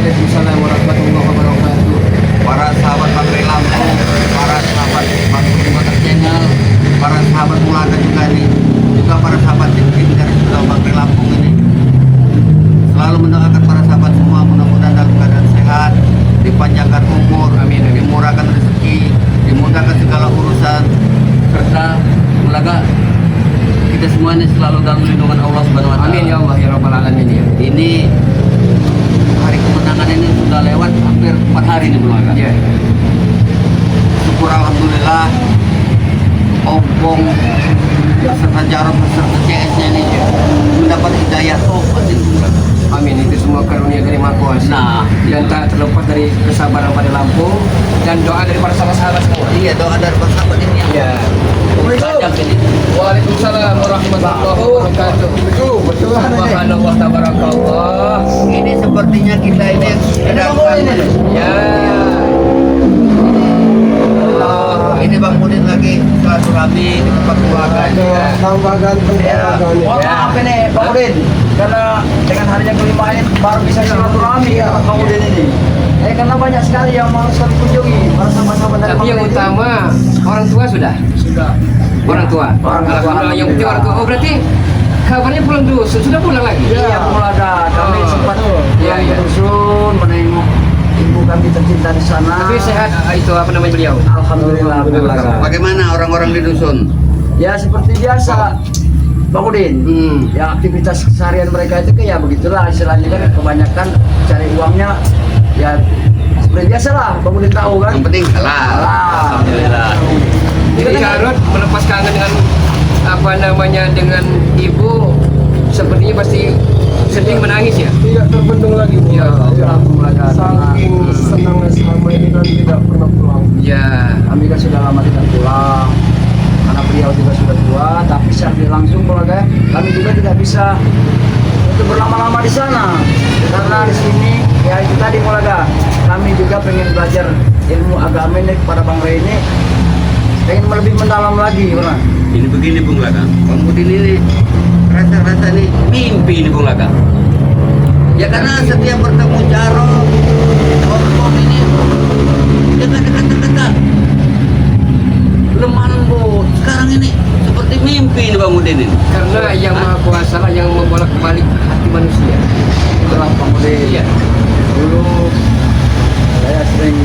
Waalaikumsalam warahmatullahi wabarakatuh. Para sahabat Bakteri Lampung, para sahabat Bakteri Channel, para sahabat Mulaga juga nih, juga para sahabat tim dari sebelah Bakteri Lampung ini. Selalu mendoakan para sahabat semua mudah-mudahan dalam keadaan sehat, dipanjangkan umur, Amin, amin. dimurahkan rezeki, dimudahkan segala urusan, serta Mulaga kita semua ini selalu dalam lindungan Allah Subhanahu wa taala. Amin ya Allah ya rabbal alamin ya. Ini hari kemenangan ini sudah lewat hampir 4 hari nih Mulaga. Ya. Syukur alhamdulillah Ompong beserta Jarod beserta CS-nya ini mendapat hidayah tobat ini Mulaga. Amin, itu semua karunia dari Maha Kuasa. Nah, dan tak terlepas dari kesabaran pada Lampung dan doa dari para sahabat semua. iya doa dari para sahabat ini yang Ya. banyak ini. Waalaikumsalam warahmatullahi wabarakatuh. Subhanallah tabarakallah. Ini sepertinya kita ini sedang Ya. ini Bang Mudin lagi silaturahmi di tempat keluarga. Tambah ganteng Ya. Mohon Ya. maaf ini Bang Udin, karena dengan harinya kelima ini baru bisa silaturahmi ya Bang Udin ini. Karena banyak sekali yang mau sekali kunjungi para sahabat-sahabat dari Tapi Bang yang Udin. utama orang tua sudah. Sudah. Orang tua. Orang tua. Alhamdulillah yang penting orang tua. Oh berarti kabarnya pulang dulu. Sudah pulang lagi. Iya, Mulaga. Kami Oh. sempat Iya, iya. dusun menengok ibu kami tercinta di sana. Tapi sehat itu apa namanya beliau? Alhamdulillah, Mulaga. Bagaimana orang-orang di dusun? Ya seperti biasa, Bang Udin. Ya aktivitas keseharian mereka itu kayak begitulah istilahnya kan kebanyakan cari uangnya ya seperti biasa lah Bang Udin tahu kan. Yang penting halal. Alhamdulillah. Jadi Jarod melepas kangen dengan apa namanya dengan ibu, sepertinya pasti sedih menangis ya. Tidak terbendung lagi Bu. Ya, Mulaga. Saking senangnya selama ini kan tidak pernah pulang. Ya. Kami kan sudah lama tidak pulang karena beliau juga sudah tua, tapi secara langsung Mulaga kami juga tidak bisa untuk berlama-lama di sana karena di sini ya itu tadi Mulaga kami juga pengen belajar ilmu agama ini kepada Bang Rey ini pengen lebih mendalam lagi pernah. Ini begini Bung Laka, Bang Mudin ini rasa-rasa nih mimpi ini Bung Laka. Ya karena setiap bertemu Jarod, Ompong ini dekat-dekat. Lemah lembut. Sekarang ini seperti mimpi ini Bang Mudin ini. Karena yang Maha Kuasa lah yang membolak-balik hati manusia. Itulah Bang Udin. Iya. Dulu saya sering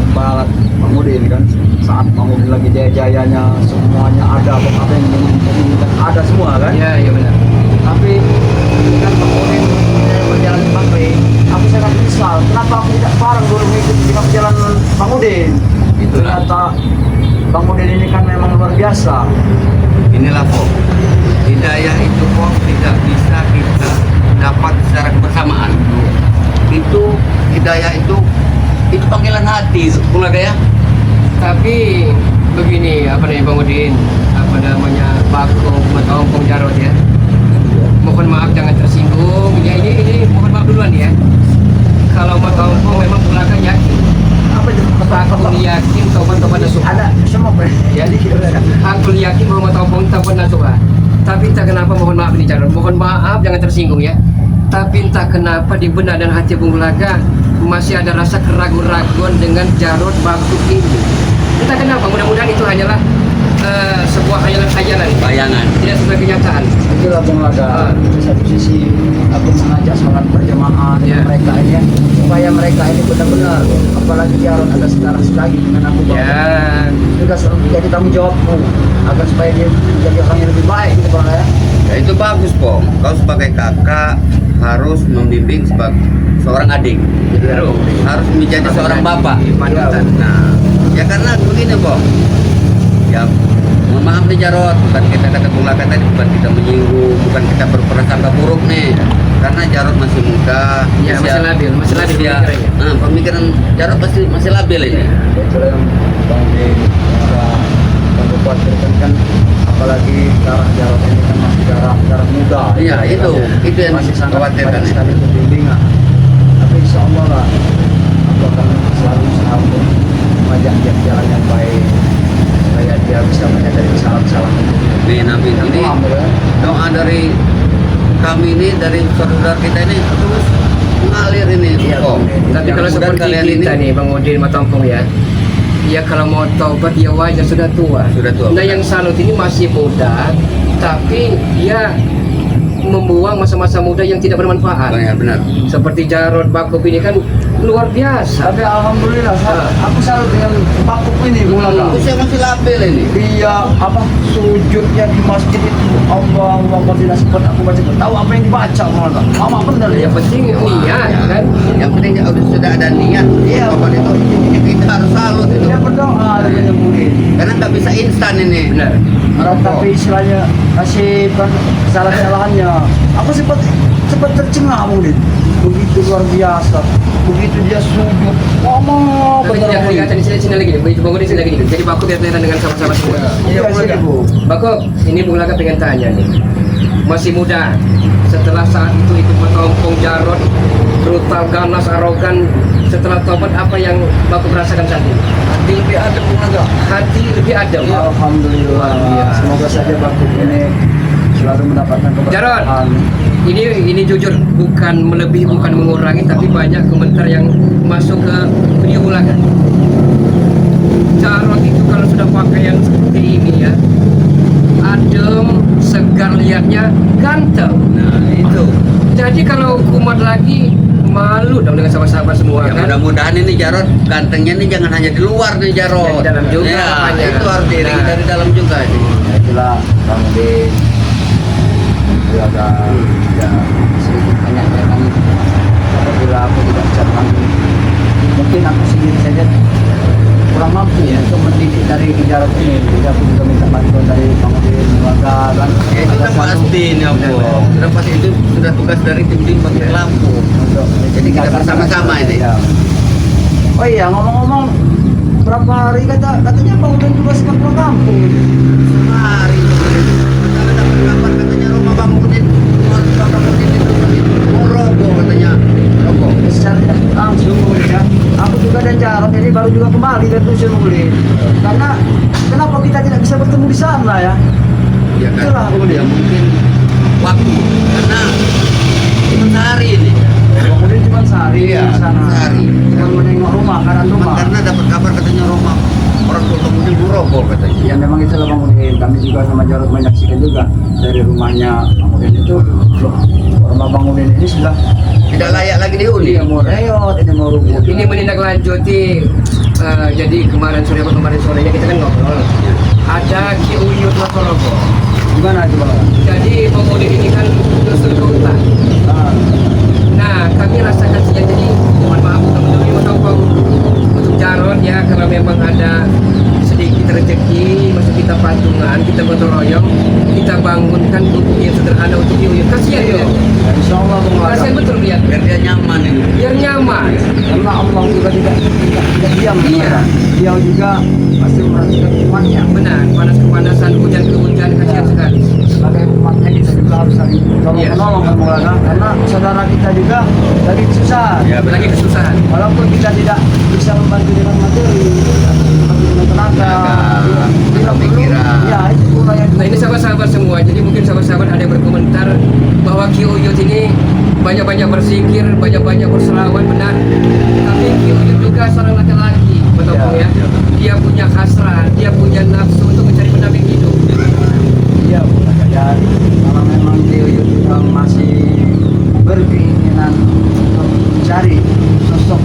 membalat Bang Udin kan saat Bang Udin lagi jaya-jayanya semuanya ada apa yang menginginkan ada semua kan. Iya, iya benar. Tapi kan Bang Udin saya berjalan di Bang Rey, aku sangat menyesal kenapa aku tidak bareng dulu mengikuti jalan Bang Udin. Itulah. Ternyata Bang Udin ini kan memang luar biasa. Inilah kok hidayah itu kok tidak bisa kita dapat secara kebersamaan. Itu hidayah itu panggilan hati Bung Laka ya. Tapi begini, apa namanya Bang Udin, apa namanya Bakung atau Ompong Jarod ya. Mohon maaf jangan tersinggung. Ya ini mohon maaf duluan ya. Kalau Mata Ompong memang Mulaga yakin. Apa itu? Aku yakin tobat-tobat nasuha. Ada semua Bang. Jadi aku yakin bahwa Mata Ompong tobat nasuha. Tapi entah kenapa mohon maaf ini Jarod. Mohon maaf jangan tersinggung ya. Tapi entah kenapa di benak dan hati Bung Mulaga masih ada rasa keraguan-raguan dengan Jarod Bakung ini. Entah kenapa, mudah-mudahan itu hanyalah sebuah khayalan, Bayangan. tidak sesuai kenyataan. Itulah Bung Lada. Di satu sisi aku mengajak sholat berjamaah dengan Ya. mereka ini ya, supaya mereka ini benar-benar apalagi Jarod ada setara sekali dengan aku Bang. Ya, Juga jadi tanggung jawabmu agar supaya dia menjadi orang yang lebih baik gitu Bang ya. Ya itu bagus Pong. Kau sebagai kakak harus membimbing sebagai seorang adik. Harus menjadi seorang bapak. panutan. Nah, ya karena begini Pong. Ya mohon maaf nih Jarod, bukan kita kata Bung Laka tadi, bukan kita menyinggung, bukan kita berprasangka buruk nih. Karena Jarod masih muda, Ya, masih labil ya, pemikirannya. pemikiran Jarod masih labil ini. Itulah yang Bang Din yang khawatirkan kan apalagi darah Jarod ini kan masih darah muda. Iya, itu yang masih sangat dikhawatirkan banyak ini. sekali pembimbingan. Tapi insya Allah lah aku akan selalu usaha untuk mengajak dia ke jalan yang baik supaya dia bisa menyadari kesalahan-kesalahan. Amin, amin. Ini doa dari kami ini, dari saudara kita ini terus mengalir ini. Iya, Oh, Tapi kalau mudah-mudahan seperti kalian kita ini nih Bang Udin Matampung ya, ya kalau mau taubat ya wajar sudah tua. Sudah tua, Nah benar. yang Salut ini masih muda, tapi dia membuang masa-masa muda yang tidak bermanfaat. benar. Seperti Jarod Bakub ini kan luar biasa. Tapi alhamdulillah aku salut dengan Bakub ini Bulaga. Usia masih labil ini. Dia apa sujudnya di masjid itu Allah tidak sempat aku baca tahu apa yang dibaca Bulaga. Lama benar ya. Yang penting niat Ya. kan. Yang penting sudah ada niat. Iya. Bapak itu kita harus salut itu. Dia berdoa dengan mungkin. Karena nggak bisa instan ini. Benar. Tapi istilahnya kasih salah-salahannya. Aku sempat tercengang mungkin. Begitu luar biasa. Begitu dia sujud. Lama Tapi tidak benar. kelihatan di sini lagi nih. Begitu Bang Udin sini lagi nih. Jadi Bakub biar kelihatan dengan sama-sama semua. Iya, Bulaga. Bu. Bakub, ini Bung Laga pengen tanya nih. Masih muda. Setelah saat itu ikut metompong Jarod, brutal, ganas, arogan. Setelah tobat apa yang Bakub rasakan saat ini? Hati lebih adem Bulaga. Hati lebih adem. Alhamdulillah. Semoga saja Bakub ini selalu mendapatkan Jarod, keberkahan. ini jujur bukan melebihi, bukan mengurangi, tapi banyak komentar yang masuk ke video Bung Laga. Jarod itu kalau sudah pakaian seperti ini ya, adem, segar lihatnya, ganteng. Nah itu. Jadi kalau kumat lagi malu dong dengan sahabat-sahabat semua Ya, kan. mudah-mudahan ini Jarod gantengnya ini jangan hanya di luar nih Jarod. Ya, di dalam juga Ya, makanya. itu harus diiringi Nah. dari dalam juga ini. Ya itulah Bang Udin. Bulaga ya sedikit banyaknya kan apabila aku tidak bisa mengambil mungkin aku sendiri saja kurang mampu ya untuk mendidik dari Jarod ini. Jadi aku juga minta bantuan dari Bang Udin Bulaga kan. Ya, itu Ada sudah pasti nih satu- Om. Sudah pasti itu sudah tugas dari tim Bakti Lampung. untuk Jadi kita bersama-sama ini. Ya. Oh iya ngomong-ngomong berapa hari katanya Bang Udin juga sempat pulang kampung. Sehari. Karena dapat kabar katanya rumah Bang Udin, Bang Udin itu mau roboh katanya. Roboh. Secara tidak langsung ya. Aku juga dan Jarod ini baru juga kembali dari Dusun Mulin. Karena kenapa kita tidak bisa bertemu di sana ya? Ya kan. Itulah kemudian. Ya mungkin waktu karena cuma sehari ini. Bang Udin cuma sehari Iya, di sana. sehari. Cuma menengok rumah, kanan Cuma rumah. karena dapat kabar katanya rumah orang tua Bang Udin mau roboh katanya. Ya memang itulah Bang Udin. Kami juga sama Jarod menyaksikan juga dari rumahnya Bang Udin itu. Loh, rumah Bang Udin ini sudah Tidak layak lagi dihuni. ini mau reot, ini mau rubuh. Ini menindaklanjuti jadi kemarin sorenya kita kan ngobrol. Ada Ki Uyut Latorogo. Gimana itu Bang? Jadi Bang ini kan dusun kota. Ah, Nah, kami rasa kasihan jadi mohon maaf teman-teman metompong untuk Jarod ya, kalau memang ada sedikit rezeki masuk kita patungan, kita gotong royong, kita bangunkan tubuh yang sederhana untuk Ki Uyut. Kasihan ya. ya insya Allah Bang Bulaga. Kasihan betul lihat. Biar dia nyaman ini. Biar nyaman. Karena Allah juga tidak diam. Iya. Dia juga pasti merasakan umatnya. Benar, panas-kepanasan, hujan ke hujan, kasihan sekali. Sebagai umatnya kita juga harus saling Iya. tolong Bang Bulaga. Karena saudara kita juga lagi kesusahan. Ya, Lagi kesusahan. Walaupun kita tidak bisa membantu dengan materi, membantu dengan tenaga, dengan pikiran. Ya itu pula yang. Nah ini sahabat-sahabat semua, jadi mungkin sahabat-sahabat ada yang berkomentar bahwa Ki Uyut ini banyak-banyak berzikir, banyak-banyak berselawat, benar. Tapi Ki Uyut juga seorang laki-laki, betul Ya. ya. Dia punya hasrat, dia punya nafsu untuk mencari pendamping hidup. Iya, Bulaga. Dan kalau memang dia juga masih berkeinginan untuk mencari sosok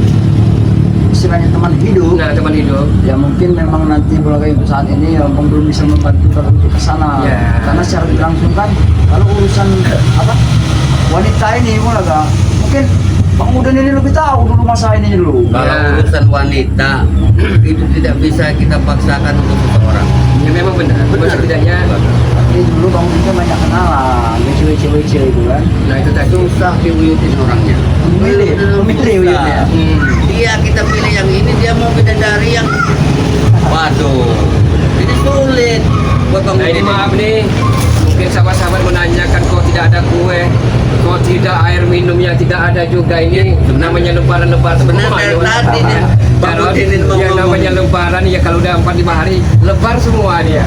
istilahnya teman hidup. Nah teman hidup, Ya mungkin memang nanti Bulaga untuk saat ini Bang belum bisa membantu kalau untuk ke sana. Ya. Karena secara langsung kan kalau urusan apa wanita ini Bulaga mungkin Bang Udin ini lebih tahu dulu masa ini dulu. Kalau Ya. urusan wanita itu tidak bisa kita paksakan untuk seseorang. ya memang benar. Setidaknya, Tapi dulu Bang Udin kan banyak kenalan, WC itu kan. nah itu tadi. Susah diuyutin orangnya. Memilih Uyutnya. Dia kita pilih yang ini, dia mau bidadari yang waduh. Ini sulit buat Bang Nah ini Udin. maaf nih, mungkin sahabat-sahabat menanyakan kok tidak ada kue, kok tidak air minumnya, tidak ada juga ini namanya lebaran-lebaran. Sebenarnya semua, dari ya. tadi nih, Bang Jarod, Udin ini mau yang ngomong. namanya lebaran ya kalau udah 4-5 hari lebar semua dia.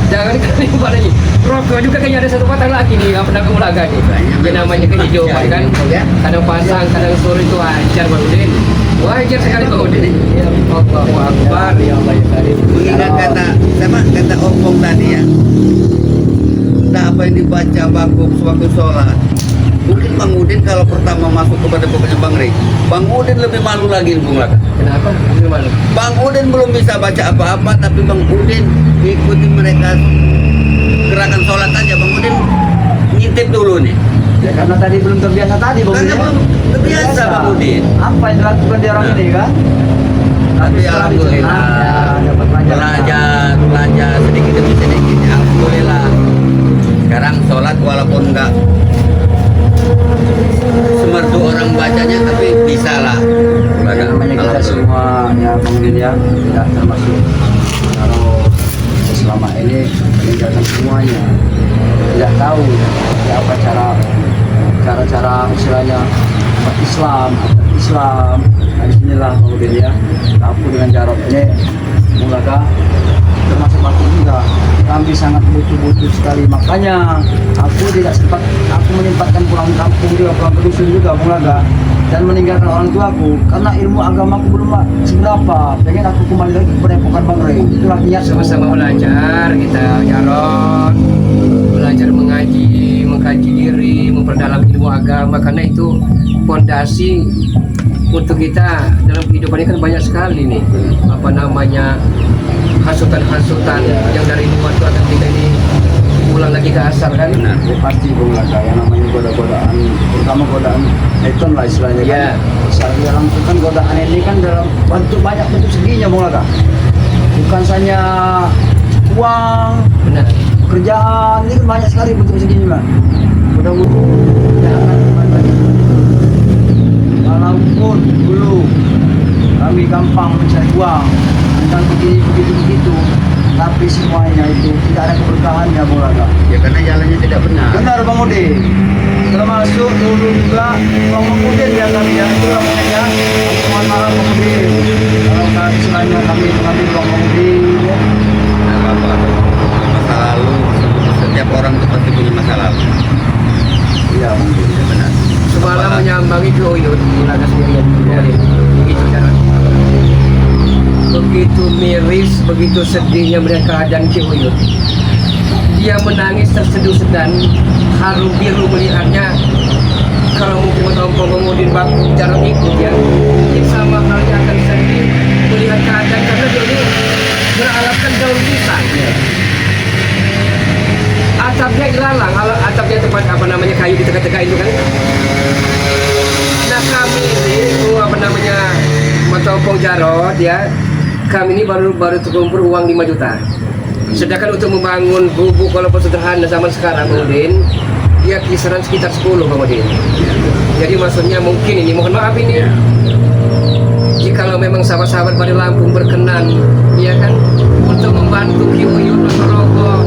Jangan kalimat lagi. Rokok juga kayaknya ada satu patah lagi nih, apa namanya Ulaga nih. Yang namanya kehidupan kan. Kadang pasang, kadang sore itu wajar Bang Udin. Wajar sekali Bang Udin. Ya, Allahu Akbar, ya Allah ya Karim. Mengingat kata Opong tadi ya. Nah, apa yang dibaca Bagum sewaktu sholat. Mungkin Bang Udin kalau pertama masuk kepada pokoknya Bang Rey, Bang Udin lebih malu lagi Bung Laka. Kenapa? Gimana? Bang Udin belum bisa baca apa-apa, tapi Bang Udin ikuti mereka gerakan sholat aja. Bang Udin ngintip dulu nih. Ya karena tadi belum terbiasa tadi Bang Karena Udin. belum terbiasa Bang Udin. Apa yang dilakukan di orang ini kan? Tapi setelah alhamdulillah dicerna, dapat belajar sedikit demi sedikit. Alhamdulillah. Sekarang sholat walaupun enggak semerdu orang bacanya, tapi bisa lah. Ya, namanya kita semua ya Bang Udin ya tidak termasuk kalau selama ini meninggalkan semuanya, tidak tahu ya, apa cara istilahnya umat Islam, nah, bismillah Bang Udin ya. Aku dengan Jarod ini Mulaka termasuk aku juga, kami sangat butuh sekali, makanya aku tidak sempat, aku menyempatkan pulang kampung juga, pulang ke dusun juga Mulaka, dan meninggalkan orang tuaku karena ilmu agamaku belum seberapa, pengen aku kembali lagi ke Padepokan Bang Rey. Itulah niat Sama-sama belajar kita Jarod, belajar mengkaji diri, memperdalam ilmu agama, karena itu fondasi untuk kita dalam kehidupan ini kan banyak sekali nih, apa namanya, hasutan-hasutan yang dari luar itu akan kita ini pulang lagi ke asal kan. ya, pasti Bung Laka yang namanya godaan, terutama godaan neton lah istilahnya Ya. kan. Saya langsung kan godaan ini kan dalam bentuk banyak bentuk seginya Bung Laka, bukan saja uang, Benar. pekerjaan, ini kan banyak sekali bentuk seginya. Mudah-mudahan jangan kembali. Walaupun dulu kami gampang mencari uang dan begitu, tapi semuanya itu tidak ada keberkahannya Bung Laka. Ya karena jalannya tidak benar. Benar Bang Udin, termasuk dulu juga Bang Udin ya kami ya, itu namanya mohon maaf Bang Udin kalau kami istilahnya kami mengambil Bang Udin ya. Nah, apa masa lalu, setiap orang itu pasti punya masa lalu. Iya Bang Udin. Ya benar. Semalam menyambangi Uyut, Ulaga sendirian begitu cara. Begitu miris, begitu sedihnya melihat keadaan Ki Uyut. Dia menangis terseduh-sedan, haru biru melihatnya. Kalau mungkin Bang Udin Baku Jarod ikut ya, mungkin sama halnya akan sedih melihat keadaan, karena dia ini beralaskan daun pisang. Atapnya ilalang, atapnya tempat apa namanya kayu di tengah-tengah itu kan. Nah kami ini apa namanya Matopong Jarod ya, kami ini baru terkumpul uang 5 juta. Sedangkan untuk membangun gubuk walaupun sederhana zaman sekarang Bang Udin, dia kisaran sekitar 10 Bang Udin. Jadi maksudnya mungkin ini, mohon maaf ini, jikalau memang sahabat-sahabat pada Lampung berkenan ya kan untuk membantu Ki Uyut Ponorogo,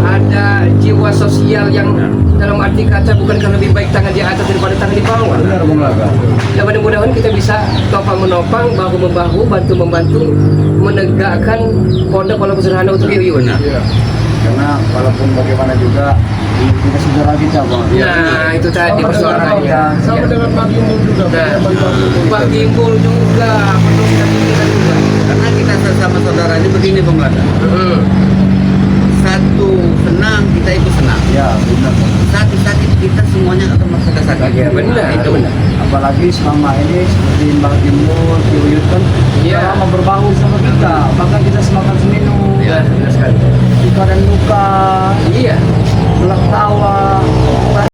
ada jiwa sosial yang dalam arti kata bukankah lebih baik tangan di atas daripada tangan di bawah. Benar Bung Laka. Dan mudah-mudahan kita bisa topang-menopang, bahu-membahu, bantu-membantu menegakkan pondok walaupun sederhana untuk Ki Uyut. Karena walaupun bagaimana juga ini kita saudara kita Bang. Nah itu tadi persoalannya. Sama Ya. dengan Pak Gimbul juga. Nah, Bagi-bagi. Pak Gimbul juga, penuh kita juga. Karena kita sesama saudara ini begini Bang Laka. Satu senang, kita itu senang. Ya benar Bang. Satu sakit, kita semuanya akan merasakan sakit. Ya, benar, Nah, itu benar. Apalagi selama ini seperti Mbak Gimbul, Ki Uyut kan